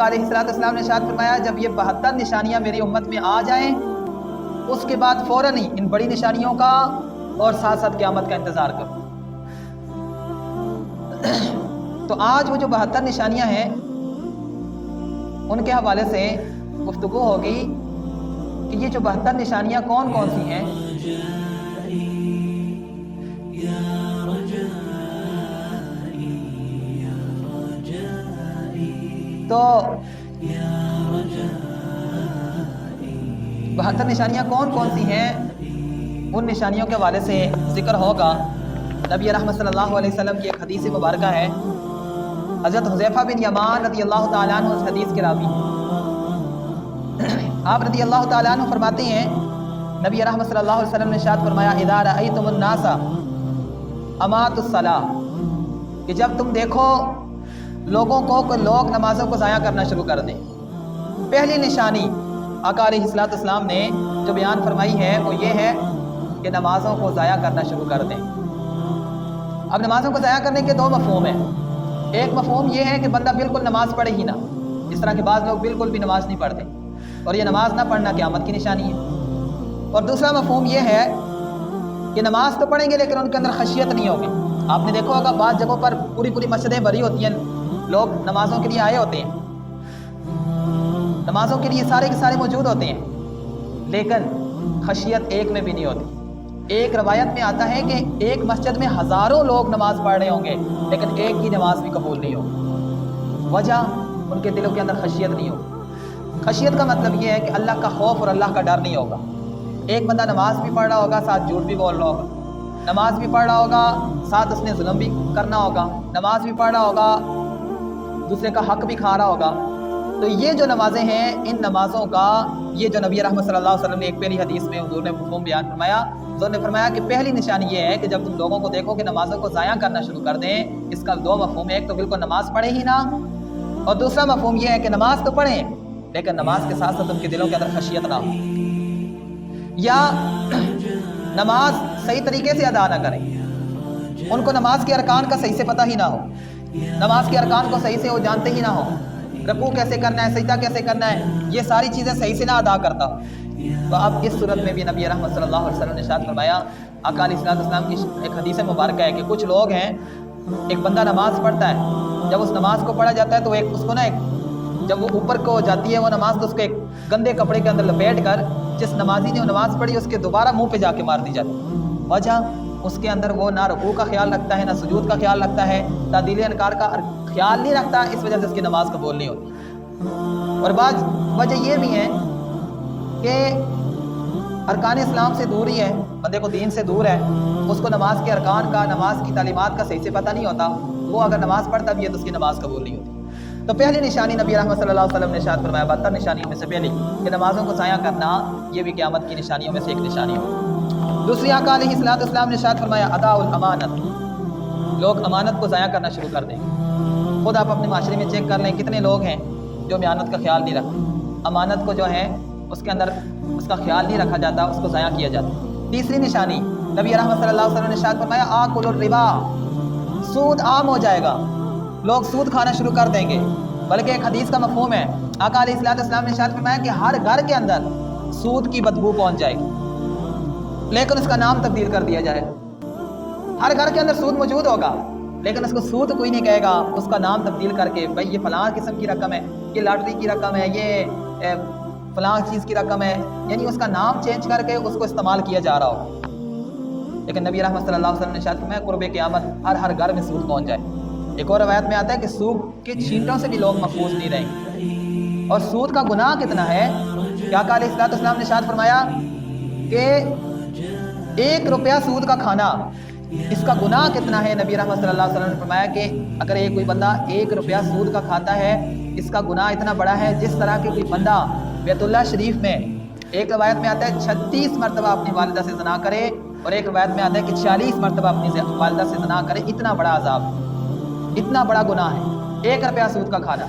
آقا علیہ السلام نے ارشاد فرمایا جب یہ 72 نشانیاں میری امت میں آ جائیں اس کے بعد فوراً ہی ان بڑی نشانیوں کا اور ساتھ ساتھ قیامت کا انتظار کرو۔ تو آج وہ جو 72 نشانیاں ہیں ان کے حوالے سے گفتگو ہوگی کہ یہ جو 72 نشانیاں کون کون سی ہیں۔ تو 72 نشانیاں کون کون سی ہیں ان نشانیوں کے حوالے سے ذکر ہوگا۔ نبی رحمت صلی اللہ علیہ وسلم کی ایک حدیث مبارکہ ہے، حضرت حذیفہ بن یمان رضی اللہ تعالیٰ عنہ اس حدیث کے راوی ہیں۔ آپ رضی اللہ تعالیٰ عنہ فرماتے ہیں نبی رحمت صلی اللہ علیہ وسلم نے ارشاد فرمایا اذا رأیتم الناس اماتوا الصلاۃ، کہ جب تم دیکھو لوگوں کو کہ لوگ نمازوں کو ضائع کرنا شروع کر دیں، پہلی نشانی آقا علیہ السلام نے جو بیان فرمائی ہے وہ یہ ہے کہ نمازوں کو ضائع کرنا شروع کر دیں۔ اب نمازوں کو ضائع کرنے کے دو مفہوم ہیں۔ ایک مفہوم یہ ہے کہ بندہ بالکل نماز پڑھے ہی نہ، اس طرح کے بعض لوگ بالکل بھی نماز نہیں پڑھتے اور یہ نماز نہ پڑھنا قیامت کی نشانی ہے۔ اور دوسرا مفہوم یہ ہے کہ نماز تو پڑھیں گے لیکن ان کے اندر خشیت نہیں ہوگی۔ آپ نے دیکھا ہوگا بعض جگہوں پر پوری مسجدیں بھری ہوتی ہیں، لوگ نمازوں کے لیے آئے ہوتے ہیں، نمازوں کے لیے سارے کے سارے موجود ہوتے ہیں، لیکن خشیت ایک میں بھی نہیں ہوتی۔ ایک روایت میں آتا ہے کہ ایک مسجد میں ہزاروں لوگ نماز پڑھ رہے ہوں گے لیکن ایک کی نماز بھی قبول نہیں ہوگی۔ وجہ ان کے دلوں کے اندر خشیت نہیں ہوگی۔ خشیت کا مطلب یہ ہے کہ اللہ کا خوف اور اللہ کا ڈر نہیں ہوگا۔ ایک بندہ نماز بھی پڑھ رہا ہوگا ساتھ جھوٹ بھی بول رہا ہوگا، نماز بھی پڑھ رہا ہوگا ساتھ اس نے ظلم بھی کرنا ہوگا، نماز بھی پڑھ رہا ہوگا دوسرے کا حق بھی کھا رہا ہوگا۔ تو یہ جو نمازیں ہیں ان نمازوں کا یہ جو نبی رحمت صلی اللہ علیہ وسلم نے ایک پہلی حدیث میں حضور نے مفہوم بیان فرمایا، حضور نے فرمایا کہ پہلی نشانی یہ ہے کہ جب تم لوگوں کو دیکھو کہ نمازوں کو ضائع کرنا شروع کر دیں، اس کا دو مفہوم ہے، ایک تو بالکل نماز پڑھے ہی نہ، اور دوسرا مفہوم یہ ہے کہ نماز تو پڑھیں لیکن نماز کے ساتھ ساتھ ان کے دلوں کے اندر خشیت نہ ہو، یا نماز صحیح طریقے سے ادا نہ کریں، ان کو نماز کے ارکان کا صحیح سے پتہ ہی نہ ہو، نماز کے ارکان کو صحیح سے وہ جانتے ہی نہ ہو، رکوع کیسے کرنا ہے، سجدہ کیسے کرنا ہے، یہ ساری چیزیں صحیح سے نہ ادا کرتا ہو۔ تو اب اس صورت میں بھی نبی رحمت صلی اللہ علیہ وسلم نے ارشاد فرمایا، آقا علیہ السلام کی ایک حدیث مبارکہ ہے کہ کچھ لوگ ہیں، ایک بندہ نماز پڑھتا ہے، جب اس نماز کو پڑھا جاتا ہے تو اس کو جب وہ اوپر کو جاتی ہے وہ نماز تو اس کو ایک گندے کپڑے کے اندر لپیٹ کر جس نمازی نے وہ نماز پڑھی اس کے دوبارہ منہ پہ جا کے مار دی جاتی ہے۔ وجہ اس کے اندر وہ نہ رکوع کا خیال رکھتا ہے، نہ سجود کا خیال رکھتا ہے، تعدیل انکار کا خیال نہیں رکھتا، اس وجہ سے اس کی نماز قبول نہیں ہوتی۔ اور بعض وجہ یہ بھی ہے کہ ارکان اسلام سے دور ہی ہے، بندے کو دین سے دور ہے، اس کو نماز کے ارکان کا، نماز کی تعلیمات کا صحیح سے پتہ نہیں ہوتا، وہ اگر نماز پڑھتا بھی ہے تو اس کی نماز قبول نہیں ہوتی۔ تو پہلی نشانی نبی رحمت صلی اللہ علیہ وسلم نے ارشاد فرمایا 72 نشانیوں میں سے پہلی کہ نمازوں کو ضائع کرنا یہ بھی قیامت کی نشانیوں میں سے ایک نشانی ہو۔ دوسری آقا علیہ السلام نے ارشاد فرمایا ادا الامانت، لوگ امانت کو ضائع کرنا شروع کر دیں۔ خود آپ اپنے معاشرے میں چیک کر لیں کتنے لوگ ہیں جو امانت کا خیال نہیں رکھتے، امانت کو جو ہے اس کے اندر اس کا خیال نہیں رکھا جاتا، اس کو ضائع کیا جاتا۔ تیسری نشانی نبی رحمت صلی اللہ علیہ وسلم نے ارشاد فرمایا آکل الربا، سود عام ہو جائے گا، لوگ سود کھانا شروع کر دیں گے۔ بلکہ ایک حدیث کا مفہوم ہے، آقا علیہ السلام نے ارشاد فرمایا کہ ہر گھر کے اندر سود کی بدبو پہنچ جائے گی لیکن اس کا نام تبدیل کر دیا جائے۔ ہر گھر کے اندر سود موجود ہوگا لیکن اس کو سود کوئی نہیں کہے گا، اس کا نام تبدیل کر کے بھائی یہ فلاں قسم کی رقم ہے، یہ لاٹری کی رقم ہے، یہ فلاں چیز کی رقم ہے، یعنی اس کا نام چینج کر کے اس کو استعمال کیا جا رہا ہوگا۔ لیکن نبی رحمت صلی اللہ علیہ وسلم نے ارشاد فرمایا قرب قیامت ہر گھر میں سود پہنچ جائے۔ ایک اور روایت میں آتا ہے کہ سود کے چھینٹوں سے بھی لوگ محفوظ نہیں رہیں گے۔ اور سود کا گناہ کتنا ہے کہ آقا علیہ السلام نے ارشاد فرمایا کہ 1 روپیہ سود کا کھانا اس کا گناہ کتنا ہے۔ نبی رحمت صلی اللہ علیہ وسلم نے فرمایا کہ اگر کوئی بندہ 1 روپیہ سود کا کھاتا ہے اس کا گناہ اتنا بڑا ہے جس طرح کہ کوئی بندہ بیت اللہ شریف میں، ایک روایت میں آتا ہے 36 مرتبہ اپنی والدہ سے زنا کرے، اور ایک روایت میں آتا ہے کہ 40 مرتبہ اپنی والدہ سے زنا کرے، اتنا بڑا عذاب، اتنا بڑا گناہ ہے 1 روپیہ سود کا کھانا۔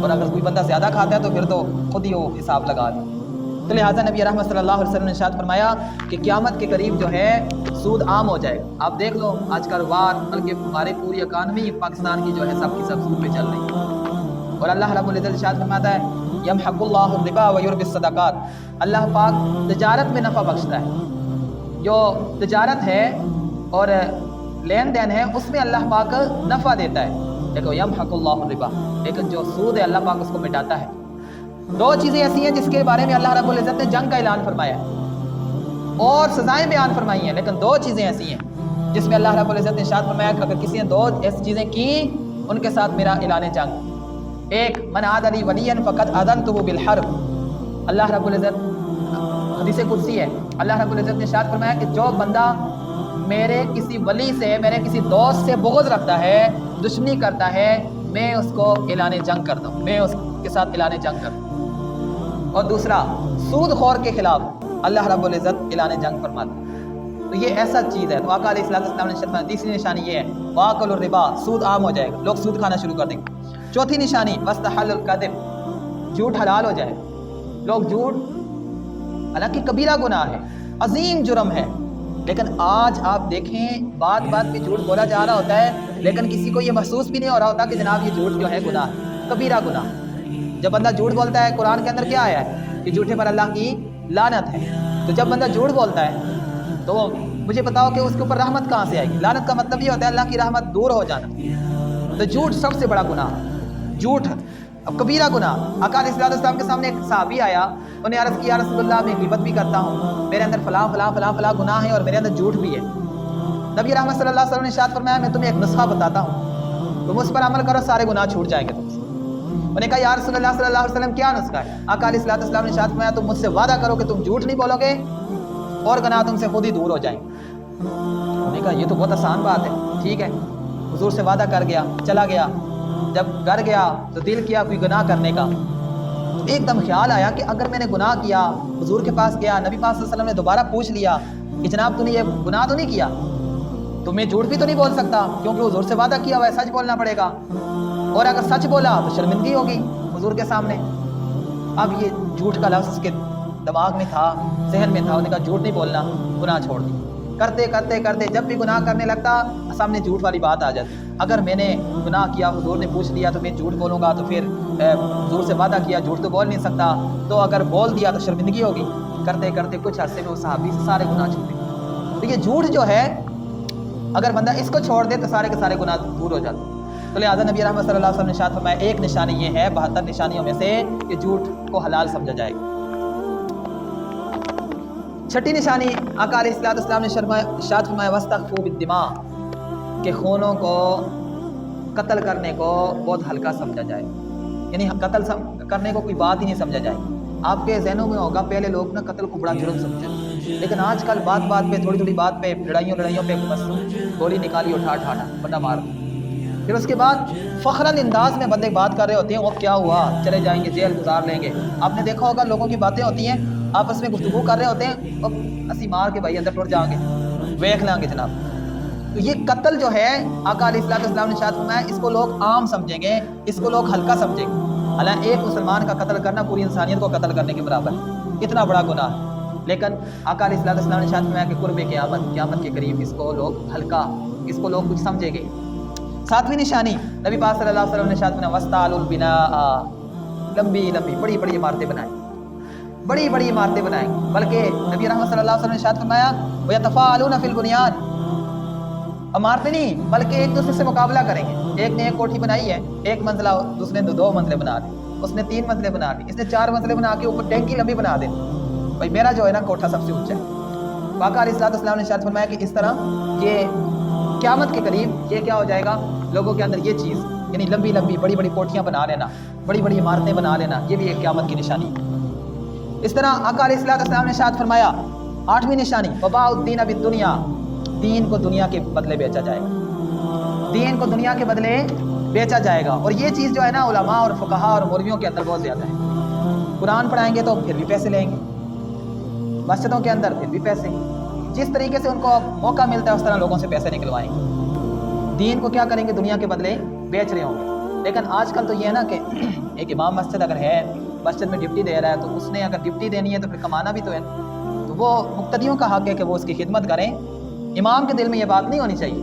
اور اگر کوئی بندہ زیادہ کھاتا ہے تو پھر تو خود ہی وہ حساب لگا دے۔ تو لہٰذا نبی رحمت صلی اللہ علیہ وسلم نے ارشاد فرمایا کہ قیامت کے قریب جو ہے سود عام ہو جائے گا۔ آپ دیکھ لو آج کاروبار، بلکہ ہمارے پوری اکانومی پاکستان کی جو ہے سب کی سب سود پہ چل رہی ہے، اور اللہ رب العزت ارشاد فرماتا ہے یمحق اللہ الربا ویربی الصدقات، اللہ پاک تجارت میں نفع بخشتا ہے، جو تجارت ہے اور لین دین ہے اس میں اللہ پاک نفع دیتا ہے، دیکھو یمحق اللہ الربا، لیکن جو سود ہے اللہ پاک اس کو مٹاتا ہے۔ دو چیزیں ایسی ہیں جس کے بارے میں اللہ رب العزت نے جنگ کا اعلان فرمایا ہے اور سزائیں بیان فرمائی ہیں، لیکن دو چیزیں ایسی ہیں جس میں اللہ رب العزت نے ارشاد فرمایا کہ اگر کسی نے دو ایسی چیزیں کی ان کے ساتھ میرا اعلان جنگ، ایک من عاد لی ولیا فقد اذنتہ بالحرب، اللہ رب العزت حدیث قدسی ہے، اللہ رب العزت نے ارشاد فرمایا کہ جو بندہ میرے کسی ولی سے، میرے کسی دوست سے بغض رکھتا ہے، دشمنی کرتا ہے، میں اس کو اعلان جنگ کرتا ہوں، میں اس کے ساتھ اعلان جنگ کرتا ہوں۔ اور دوسرا سود خور کے خلاف اللہ رب العزت اعلان جنگ فرماتا ہے، تو یہ ایسا چیز ہے۔ تو آقا علیہ السلام نے فرمایا تیسری نشانی یہ ہے واکل الربا، سود عام ہو جائے گا، لوگ سود کھانا شروع کر دیں گے۔ چوتھی نشانی واستحل الکذب، جھوٹ حلال ہو جائے گا، لوگ جھوٹ، حالانکہ کبیرہ گناہ ہے، عظیم جرم ہے، لیکن آج آپ دیکھیں بات بات پہ جھوٹ بولا جا رہا ہوتا ہے، لیکن کسی کو یہ محسوس بھی نہیں ہو رہا ہوتا کہ جناب یہ جھوٹ جو ہے گناہ ہے، کبیرہ گناہ۔ جب بندہ جھوٹ بولتا ہے، قرآن کے اندر کیا آیا ہے کہ جھوٹے پر اللہ کی لعنت ہے، تو جب بندہ جھوٹ بولتا ہے تو مجھے بتاؤ کہ اس کے اوپر رحمت کہاں سے آئے گی؟ لعنت کا مطلب یہ ہوتا ہے اللہ کی رحمت دور ہو جانا۔ تو جھوٹ سب سے بڑا گناہ، جھوٹ اب کبیرہ گناہ۔ آقا علیہ السلام کے سامنے ایک صحابی آیا، انہیں عرض کیا رسول اللہ میں غیبت بھی کرتا ہوں، میرے اندر فلاں فلاں فلاں فلاں گناہ ہے اور میرے اندر جھوٹ بھی ہے۔ نبی رحمت صلی اللہ علیہ وسلم نے ارشاد فرمایا میں تمہیں ایک نسخہ بتاتا ہوں، تم اس پر عمل کرو سارے گناہ چھوٹ جائیں گے تم سے۔ انہوں نے کہا یا رسول اللہ صلی اللہ علیہ وسلم کیا نسخہ ہے؟ آقا علیہ السلام نے ارشاد فرمایا تم مجھ سے وعدہ کرو کہ تم جھوٹ نہیں بولو گے اور گناہ تم سے خود ہی دور ہو جائیں گے۔ انہوں نے کہا یہ تو بہت آسان بات ہے، ٹھیک ہے۔ حضور سے وعدہ کر گیا، چلا گیا، جب گھر گیا تو دل کیا کوئی گناہ کرنے کا، تو ایک دم خیال آیا کہ اگر میں نے گناہ کیا، حضور کے پاس گیا، نبی پاک صلی اللہ علیہ وسلم نے دوبارہ پوچھ لیا کہ جناب تو نے یہ گناہ تو نہیں کیا، تو میں جھوٹ بھی تو نہیں بول سکتا کیونکہ حضور سے وعدہ کیا ہوا ہے، سچ بولنا پڑے گا، اور اگر سچ بولا تو شرمندگی ہوگی حضور کے سامنے۔ اب یہ جھوٹ کا لفظ اس کے دماغ میں تھا، ذہن میں تھا، انہوں نے کہا جھوٹ نہیں بولنا، گناہ چھوڑ دی۔ کرتے کرتے کرتے جب بھی گناہ کرنے لگتا سامنے جھوٹ والی بات آ جاتی، اگر میں نے گناہ کیا حضور نے پوچھ لیا تو میں جھوٹ بولوں گا، تو پھر حضور سے وعدہ کیا جھوٹ تو بول نہیں سکتا، تو اگر بول دیا تو شرمندگی ہوگی۔ کرتے کرتے کچھ عرصے میں اس صحابی سے سارے گناہ چھوٹے۔ تو یہ جھوٹ جو ہے اگر بندہ اس کو چھوڑ دے تو سارے کے سارے گناہ دور ہو جاتے۔ تو لہٰذا نبی رحمت صلی اللہ علیہ وسلم نے ارشاد فرمایا ایک نشانی یہ ہے 72 نشانیوں میں سے کہ جھوٹ کو حلال سمجھا جائے گا۔ چھٹی نشانی آقا علیہ السلام نے ارشاد فرمایا واستخفوا بالدماء، کہ خونوں کو قتل کرنے کو بہت ہلکا سمجھا جائے، یعنی قتل کرنے کو کوئی بات ہی نہیں سمجھا جائے۔ آپ کے ذہنوں میں ہوگا پہلے لوگ نا قتل کو بڑا جرم سمجھے، لیکن آج کل بات بات پہ تھوڑی تھوڑی بات پہ لڑائیوں پہ بس گولی نکالی اٹھا بندہ مار دیا۔ پھر اس کے بعد فخراً انداز میں بندے بات کر رہے ہوتے ہیں وہ کیا ہوا چلے جائیں گے جیل گزار لیں گے۔ آپ نے دیکھا ہوگا لوگوں کی باتیں ہوتی ہیں آپس میں گفتگو کر رہے ہوتے ہیں اور اسی مار کے بھائی اندر ٹوٹ جائیں گے ویکھ لیں گے جناب۔ تو یہ قتل جو ہے آقا علیہ السلام نے ارشاد فرمایا اس کو لوگ عام سمجھیں گے، اس کو لوگ ہلکا سمجھیں گے، حالانکہ ایک مسلمان کا قتل کرنا پوری انسانیت کو قتل کرنے کے برابر ہے، اتنا بڑا گناہ ہے۔ لیکن آقا علیہ السلام نے ارشاد فرمایا کہ قرب قیامت کے قریب اس کو لوگ ہلکا، اس کو لوگ کچھ سمجھیں گے۔ ساتویں نشانی نبی پاک صلی اللہ علیہ وسلم نے ارشاد فرمایا وَاسْتَعْلُوا الْبِنَاءَ، لمبی بڑی بڑی عمارتیں بنائیں، بڑی بڑی عمارتیں بنائیں، بلکہ نبی رحمت صلی اللہ علیہ وسلم نے ارشاد فرمایا وَيَتَفَاعَلُونَ فِي الْبُنْيَانِ، عمارتیں نہیں بلکہ ایک دوسرے سے مقابلہ کریں گے۔ ایک نے ایک کوٹھی بنائی ہے 1 منزلہ، دوسرے نے 2 منزلیں بنا دی، اس نے 3 منزلیں بنا دی، اس نے 4 منزلیں بنا کے اوپر ٹینکی لمبی بنا دی، بھائی میرا جو ہے نا کوٹھا سب سے اونچا ہے۔ آقا علیہ السلام نے ارشاد فرمایا کہ اس طرح یہ قیامت کے قریب یہ کیا ہو جائے گا، لوگوں کے اندر یہ چیز یعنی لمبی لمبی بڑی بڑی کوٹھیاں بنا لینا، بڑی بڑی عمارتیں بنا لینا، یہ بھی ایک قیامت کی نشانی ہے۔ اس طرح آقا علیہ السلام نے ارشاد فرمایا 8ویں نشانی وباء الدین بالدنیا، دین کو دنیا کے بدلے بیچا جائے گا، دین کو دنیا کے بدلے بیچا جائے گا۔ اور یہ چیز جو ہے نا علماء اور فقہاء اور مولویوں کے اندر بہت زیادہ ہے۔ قرآن پڑھائیں گے تو پھر بھی پیسے لیں گے، مسجدوں کے اندر پھر بھی پیسے، جس طریقے سے ان کو موقع ملتا ہے اس طرح لوگوں سے پیسے نکلوائیں گے، دین کو کیا کریں گے دنیا کے بدلے بیچ رہے ہوں گے۔ لیکن آج کل تو یہ ہے نا کہ ایک امام مسجد اگر ہے، مسجد میں ڈپٹی دے رہا ہے، تو اس نے اگر ڈپٹی دینی ہے تو پھر کمانا بھی تو ہے، تو وہ مقتدیوں کا حق ہے کہ وہ اس کی خدمت کریں۔ امام کے دل میں یہ بات نہیں ہونی چاہیے